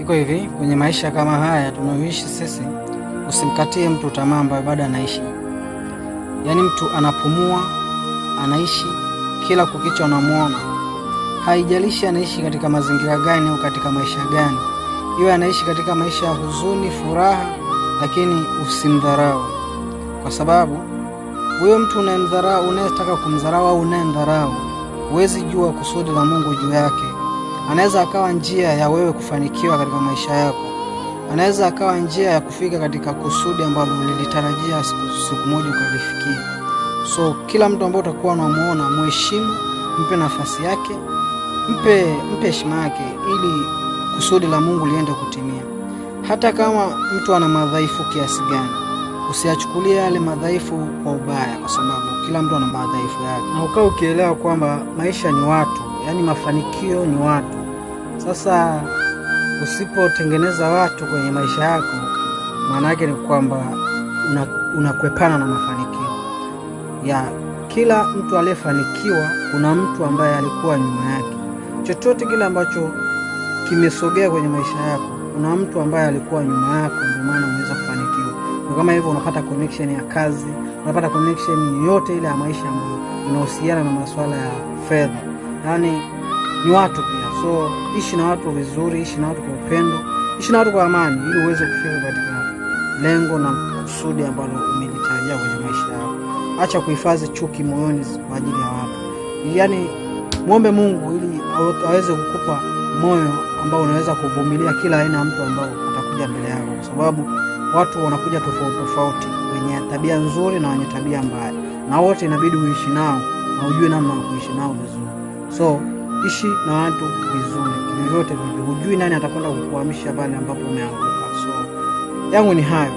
Iko hivi, kwenye maisha kama haya tunayoishi sisi, usimkatie mtu tamaa ambayo bado anaishi. Yaani mtu anapumua, anaishi, kila kukicha unamuona. Haijalishi anaishi katika mazingira gani au katika maisha gani. Iwe anaishi katika maisha ya huzuni, furaha, lakini usimdharau. Kwa sababu huyo mtu unayemdharau, unayetaka kumdharau au unayemdharau, huwezi jua kusudi la Mungu juu yake. Anaweza akawa njia ya wewe kufanikiwa katika maisha yako. Anaweza akawa njia ya kufika katika kusudi ambalo ulilitarajia siku moja ukalifikia. So kila mtu ambaye utakuwa unamuona, mheshimu, mpe nafasi yake, mpe heshima yake, ili kusudi la Mungu liende kutimia. Hata kama mtu ana madhaifu kiasi gani, usiachukulie yale madhaifu kwa ubaya, kwa sababu kila mtu ana madhaifu yake. Na ukae ukielewa kwamba maisha ni watu, yani mafanikio ni watu. Sasa usipotengeneza watu kwenye maisha yako, maana yake ni kwamba unakwepana na mafanikio ya kila mtu. Aliyefanikiwa, kuna mtu ambaye alikuwa nyuma yake. Chochote kile ambacho kimesogea kwenye maisha yako, kuna mtu ambaye alikuwa nyuma yako, ndio maana unaweza kufanikiwa. Kwa kama hivyo, unapata connection ya kazi, unapata connection yote ile ya maisha ambayo inahusiana na masuala ya fedha. Yani ni watu pia. So ishi na watu vizuri, ishi na watu kwa upendo, ishi na watu kwa amani, ili uweze kufika katika lengo na kusudi ambalo umelitarajia kwenye maisha yako. Acha kuhifadhi chuki moyoni kwa ajili ya watu. Yani muombe Mungu ili aweze kukupa moyo ambao unaweza kuvumilia kila aina ya mtu ambao atakuja mbele yako, kwa sababu watu wanakuja tofauti tofauti, wenye tabia nzuri na wenye tabia mbaya, na wote inabidi uishi nao na ujue namna ya kuishi nao vizuri. So ishi na watu vizuri, vyovyote vile. Hujui nani atakwenda kukuhamisha pale ambapo umeanguka. So yangu ni hayo.